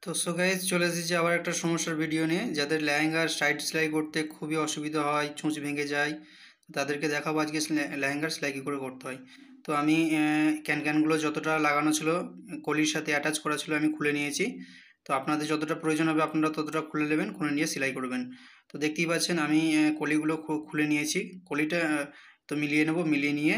তো so guys চলে এসেছি আবার একটা সমস্যার ভিডিও নিয়ে। যাদের লেহেঙ্গার সাইড সেলাই করতে খুবই অসুবিধা হয়, ছুঁচ ভেঙে যায়, তাদেরকে দেখাবো আজকে লেহেঙ্গার সেলাই কী করে করতে হয়। তো আমি ক্যানগুলো যতটা লাগানো ছিল, কলির সাথে অ্যাটাচ করা ছিল, আমি খুলে নিয়েছি। তো আপনাদের যতটা প্রয়োজন হবে আপনারা ততটা খুলে নেবেন, খুলে নিয়ে সেলাই করবেন। তো দেখতেই পাচ্ছেন আমি কলিগুলো খুলে নিয়েছি। কলিটা তো মিলিয়ে নেব, মিলিয়ে নিয়ে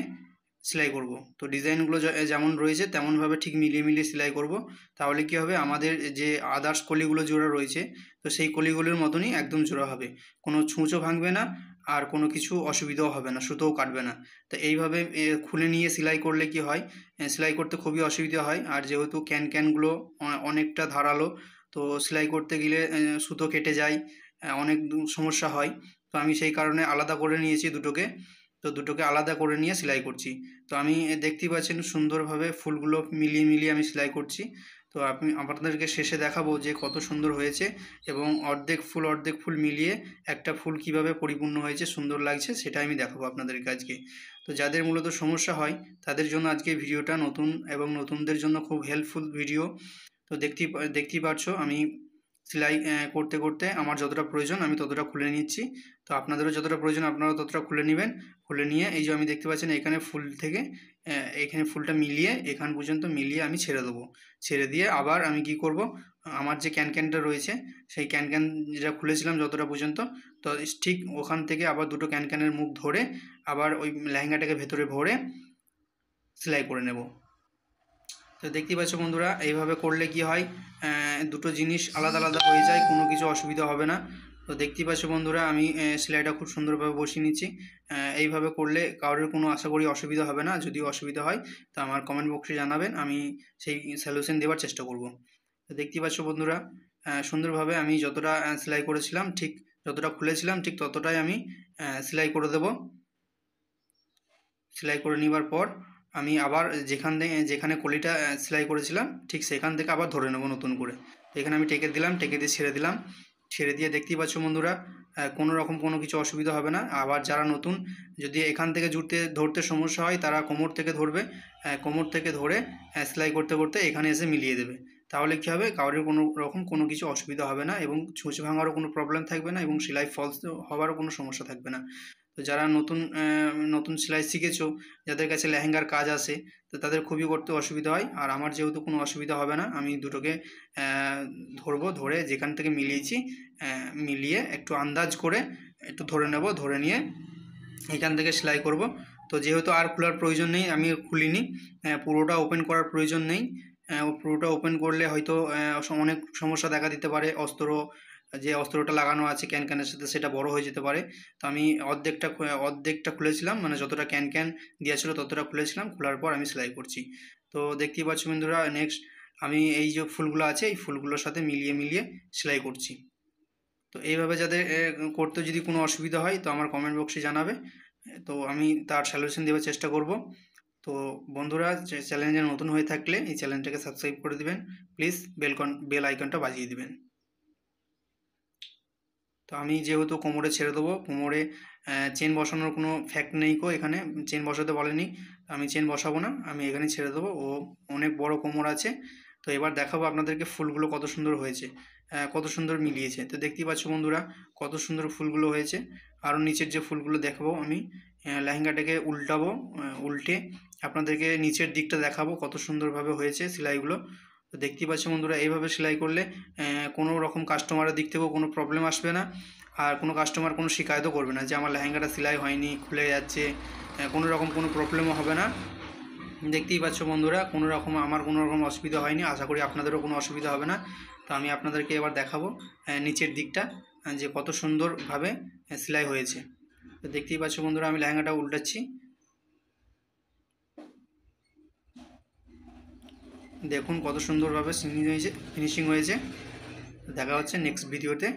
সেলাই করব। তো ডিজাইনগুলো যেমন রয়েছে তেমনভাবে ঠিক মিলিয়ে মিলিয়ে সেলাই করব। তাহলে কি হবে, আমাদের যে আদার্স কলিগুলো জোড়া রয়েছে তো সেই কলিগুলোর মতনই একদম জোড়া হবে, কোনো ছুঁচও ভাঙবে না, আর কোনো কিছু অসুবিধাও হবে না, সুতোও কাটবে না। তো এইভাবে খুলে নিয়ে সেলাই করলে কি হয়, সেলাই করতে খুবই অসুবিধা হয়। আর যেহেতু ক্যানগুলো অনেকটা ধারালো, তো সেলাই করতে গেলে সুতো কেটে যায়, অনেক সমস্যা হয়। তো আমি সেই কারণে আলাদা করে নিয়েছি দুটোকে। তো দুটোকে আলাদা করে নিয়ে সেলাই করছি। তো আমি দেখতেই পাচ্ছেন সুন্দরভাবে ফুলগুলো মিলিয়ে মিলিয়ে আমি সেলাই করছি। তো আমি আপনাদেরকে শেষে দেখাবো যে কত সুন্দর হয়েছে, এবং অর্ধেক ফুল মিলিয়ে একটা ফুল কিভাবে পরিপূর্ণ হয়েছে, সুন্দর লাগছে, সেটা আমি দেখাবো আপনাদেরকে আজকে। তো যাদের মূলত সমস্যা হয় তাদের জন্য আজকে ভিডিওটা নতুন, এবং নতুনদের জন্য খুব হেল্পফুল ভিডিও। তো দেখতেই পাচ্ছ আমি সেলাই করতে করতে আমার যতটা প্রয়োজন আমি ততটা খুলে নিচ্ছি। তো আপনাদেরও যতটা প্রয়োজন আপনারাও ততটা খুলে নেবেন। খুলে নিয়ে এই যে আমি দেখতে পাচ্ছেন এখানে ফুল থেকে এখানে ফুলটা মিলিয়ে এখান পর্যন্ত মিলিয়ে আমি ছেড়ে দেবো। ছেড়ে দিয়ে আবার আমি কি করব, আমার যে ক্যানটা রয়েছে সেই ক্যান যেটা খুলেছিলাম যতটা পর্যন্ত, তো ঠিক ওখান থেকে আবার দুটো ক্যানের মুখ ধরে আবার ওই লেহেঙ্গাটাকে ভেতরে ভরে সেলাই করে নেব। তো দেখতেই পাচ্ছ বন্ধুরা, এইভাবে করলে কি হয়, দুটো জিনিস আলাদা আলাদা হয়ে যায়, কোনো কিছু অসুবিধা হবে না। তো দেখতেই পাচ্ছ বন্ধুরা আমি সেলাইটা খুব সুন্দরভাবে বসিয়ে নিচ্ছি। এইভাবে করলে কারোর কোনো আশা করি অসুবিধা হবে না। যদি অসুবিধা হয় তো আমার কমেন্ট বক্সে জানাবেন, আমি সেই সলিউশন দেওয়ার চেষ্টা করব। তো দেখতেই পাচ্ছ বন্ধুরা সুন্দরভাবে আমি যতটা সেলাই করেছিলাম, ঠিক যতটা খুলেছিলাম ঠিক ততটাই আমি সেলাই করে দেব। সেলাই করে নেবার পর আমি আবার যেখানে কলিটা সেলাই করেছিলাম ঠিক সেখান থেকে আবার ধরে নেব নতুন করে। তো এখানে আমি টেকে দিলাম, টেকে দিয়ে ছেড়ে দিলাম। ছেড়ে দিয়ে দেখতেই পাচ্ছ বন্ধুরা কোনো রকম কোনো কিছু অসুবিধা হবে না। আবার যারা নতুন, যদি এখান থেকে ধরতে সমস্যা হয় তারা কোমর থেকে ধরবে। কোমর থেকে ধরে সেলাই করতে করতে এখানে এসে মিলিয়ে দেবে। তাহলে কী হবে, কারোর কোনো রকম কোনো কিছু অসুবিধা হবে না, এবং ছুঁচ ভাঙারও কোনো প্রবলেম থাকবে না, এবং সেলাই ফলস হওয়ারও কোনো সমস্যা থাকবে না। তো যারা নতুন সেলাই শিখেছো, যাদের কাছে লেহেঙ্গার কাজ আসে, তো তাদের খুবই করতে অসুবিধা হয়। আর আমার যেহেতু কোনো অসুবিধা হবে না, আমি দুটোকে ধরবো, ধরে যেখান থেকে মিলিয়েছি মিলিয়ে একটু আন্দাজ করে একটু ধরে নেব, ধরে নিয়ে এখান থেকে সেলাই করব। তো যেহেতু আর খোলার প্রয়োজন নেই, আমি খুলিনি, পুরোটা ওপেন করার প্রয়োজন নেই। পুরোটা ওপেন করলে হয়তো অনেক সমস্যা দেখা দিতে পারে। যে অস্ত্রটা লাগানো আছে ক্যানের সাথে সেটা বড় হয়ে যেতে পারে। তো আমি অর্ধেকটা খুলেছিলাম, মানে যতটা ক্যান দেওয়া ছিল ততটা খুলেছিলাম, খোলার পর আমি সেলাই করছি। তো দেখতেই পাচ্ছ বন্ধুরা নেক্সট আমি এই যে ফুলগুলো আছে এই ফুলগুলোর সাথে মিলিয়ে মিলিয়ে সেলাই করছি। তো এইভাবে যাদের করতে যদি কোনো অসুবিধা হয় তো আমার কমেন্ট বক্সে জানাবে, তো আমি তার সলিউশন দেওয়ার চেষ্টা করব। তো বন্ধুরা চ্যানেলে নতুন হয়ে থাকলে এই চ্যানেলটাকে সাবস্ক্রাইব করে দিবেন প্লিজ, বেল আইকনটা বাজিয়ে দিবেন। তো আমি যেহেতু কোমরে ছেড়ে দেবো, কোমরে চেন বসানোর কোনো ফ্যাক্ট নেই, এখানে চেন বসাতে বলেনি, আমি চেন বসাবো না, আমি এখানে ছেড়ে দেবো। ও অনেক বড় কোমর আছে। তো এবার দেখাবো আপনাদেরকে ফুলগুলো কত সুন্দর হয়েছে, কত সুন্দর মিলিয়েছে। তো দেখতেই পাচ্ছ বন্ধুরা কত সুন্দর ফুলগুলো হয়েছে। আরও নিচের যে ফুলগুলো দেখাবো আমি, লেহেঙ্গাটাকে উল্টাবো, উল্টে আপনাদেরকে নিচের দিকটা দেখাবো কত সুন্দরভাবে হয়েছে সেলাইগুলো। তো দেখতেই পাচ্ছ বন্ধুরা এইভাবে সেলাই করলে কোনো রকম কাস্টমারের দিক থেকেও কোনো প্রবলেম আসবে না, আর কোনো কাস্টমার কোনো শিকায়তও করবে না যে আমার লেহেঙ্গাটা সেলাই হয়নি, খুলে যাচ্ছে, কোনো রকম কোনো প্রবলেমও হবে না। দেখতেই পাচ্ছ বন্ধুরা আমার কোনো রকম অসুবিধা হয়নি, আশা করি আপনাদেরও কোনো অসুবিধা হবে না। তো আমি আপনাদেরকে এবার দেখাবো নিচের দিকটা যে কত সুন্দরভাবে সেলাই হয়েছে। তো দেখতেই পাচ্ছ বন্ধুরা আমি লেহেঙ্গাটা উল্টাচ্ছি, দেখুন কত সুন্দরভাবে ফিনিশিং হয়েছে। দেখা হচ্ছে নেক্সট ভিডিওতে।